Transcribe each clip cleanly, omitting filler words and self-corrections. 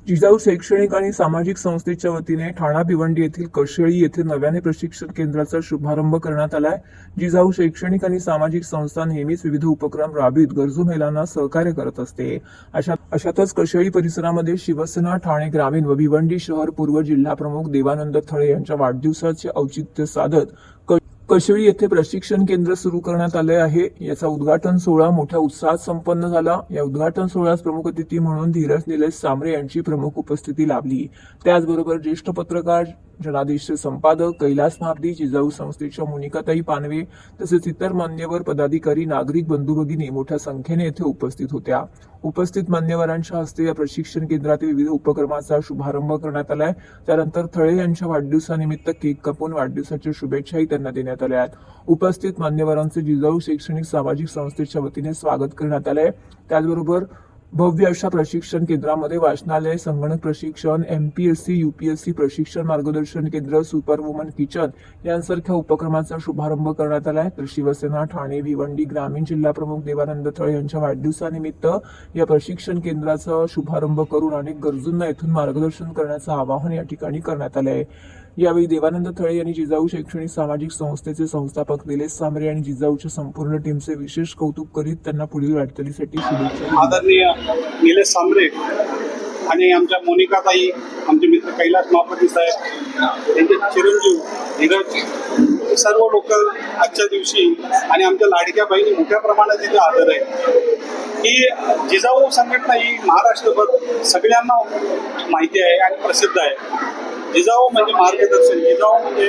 जिजाऊ शैक्षणिक आणि सामाजिक संस्थेच्या वतीने ठाणा भिवंडी येथील कशेळी येथे नव्याने प्रशिक्षण केंद्राचा शुभारंभ करण्यात आलाय। जिजाऊ शैक्षणिक आणि सामाजिक संस्था नेहमीच विविध उपक्रम राबवित गरजू महिलांना सहकार्य करत असते। अशातच कशेळी परिसरामध्ये शिवसेना ठाणे ग्रामीण व भिवंडी शहर पूर्व जिल्हा प्रमुख देवानंद थळे यांच्या वाढदिवसाचे औचित्य साधत कशेळी येथे प्रशिक्षण केंद्र सुरू करण्यात आले आहे। याचा उद्घाटन सोहळा मोठ्या उत्साहात संपन्न झाला। या उद्घाटन सोहळ्यास प्रमुख अतिथी म्हणून धीरज निलेश सांबरे यांची प्रमुख उपस्थिती लाभली। त्याचबरोबर ज्येष्ठ पत्रकार जनादेश संपादक कैलास महार्दी, जिजाऊ संस्थेच्या मोनिकाताई पानवे तसेच इतर मान्यवर पदाधिकारी, नागरिक बंधू भगिनी मोठ्या संख्येने येथे उपस्थित होत्या। उपस्थित मान्यवरांच्या हस्ते या प्रशिक्षण केंद्रातील विविध उपक्रमाचा शुभारंभ करण्यात आलाय। त्यानंतर थळे यांच्या वाढदिवसानिमित्त केक कापून वाढदिवसाच्या शुभेच्छाही त्यांना देण्यात आल्या आहेत। उपस्थित मान्यवरांचे जिजाऊ शैक्षणिक सामाजिक संस्थेच्या वतीने स्वागत करण्यात आले। त्याचबरोबर भव्य अशा प्रशिक्षण केंद्रामध्ये वाचनालय, संगणक प्रशिक्षण, एमपीएससी, यूपीएससी प्रशिक्षण मार्गदर्शन केंद्र, सुपर वुमन किचन यांसारख्या उपक्रमाचा शुभारंभ करण्यात आलाय। तर शिवसेना ठाणे भिवंडी ग्रामीण जिल्हा प्रमुख देवानंद थळे यांच्या वाढदिवसानिमित्त या प्रशिक्षण केंद्राचा शुभारंभ करून अनेक गरजूंना येथून मार्गदर्शन करण्याचं आवाहन या ठिकाणी करण्यात आले आहे। यावेळी देवानंद थळे यांनी जिजाऊ शैक्षणिक सामाजिक संस्थेचे संस्थापक निलेश सांबरे आणि जिजाऊच्या संपूर्ण टीमचे विशेष कौतुक करीत त्यांना पुढील वाटचालीसाठी शुभेच्छा। आदरणीय निलेश सांबरे आणि आमच्या मोनिकाताई, आमचे मित्र कैलास महापात्री साहेब, त्यांचे चिरंजीव धीरज, सर्व लोक आजच्या दिवशी आणि आमच्या लाडक्या बहिणी मोठ्या प्रमाणात इथे हजर आहे। ही जिजाऊ संघटना ही महाराष्ट्रभर सगळ्यांना माहिती आहे आणि प्रसिद्ध आहे। जिजाऊ म्हणजे मार्गदर्शन, जिजाऊ म्हणजे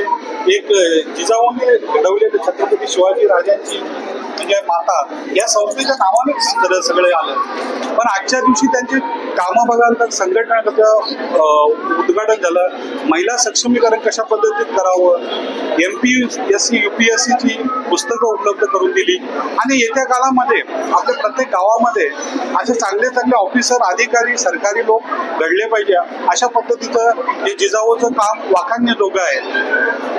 एक जिजाऊने घडवलेले छत्रपती शिवाजी राजांची म्हणजे माता या संस्थेच्या नावानेच सगळे आलं। पण आजच्या दिवशी त्यांची कामं बघाल तर संघटना कसं उद्घाटन झालं, महिला सक्षमीकरण कशा पद्धतीत करावं, एमपीएससी यूपीएससीची पुस्तकं उपलब्ध करून दिली आणि येत्या काळामध्ये आपल्या प्रत्येक गावामध्ये असे चांगले चांगले ऑफिसर, अधिकारी, सरकारी लोक घडले पाहिजे। अशा पद्धतीचं हे जिजाऊचं काम वाखाणण्याजोगं आहे।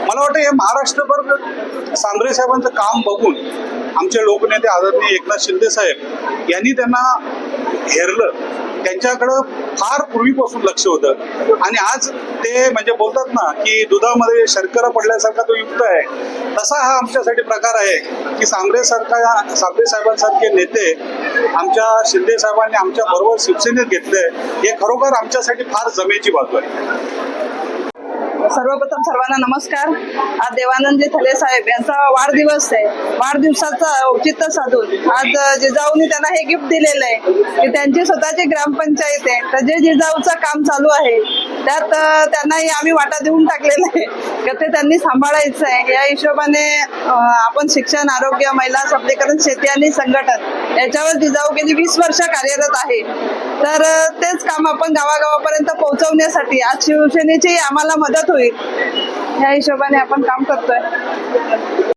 मला वाटतं हे महाराष्ट्रभर सांबरे साहेबांचं काम बघून आमचे लोकनेते आदरणीय एकनाथ शिंदे साहेब यांनी त्यांना हेरलं। त्यांच्याकडं फार पूर्वीपासून लक्ष होतं आणि आज ते म्हणजे बोलतात ना की दुधामध्ये शर्करा पडल्यासारखा तो युक्त आहे, तसा हा आमच्यासाठी प्रकार आहे की सांबरे साहेबांसारखे नेते आमच्या शिंदे साहेबांनी आमच्या बरोबर शिवसेनेत घेतले, हे खरोखर आमच्यासाठी फार जमेची बाजू आहे। सर्वप्रथम सर्वांना नमस्कार। आज देवानंद थळे साहेब यांचा वाढदिवस आहे। वाढदिवसाचं औचित्य साधून आज जिजाऊनी त्यांना हे गिफ्ट दिलेलं आहे की त्यांची स्वतःची ग्रामपंचायत आहे, तर जे जिजाऊचं काम चालू आहे त्यात त्यांनाही आम्ही वाटा देऊन टाकलेला आहे की ते त्यांनी सांभाळायचं आहे। या हिशोबाने आपण शिक्षण, आरोग्य, महिला सबलीकरण, शेती आणि संघटन याच्यावर जिजाऊ गेली 20 वर्ष कार्यरत आहे। तर तेच काम आपण गावागावापर्यंत पोहोचवण्यासाठी आज शिवसेनेची आम्हाला मदत होईल या हिशोबाने आपण काम करतोय।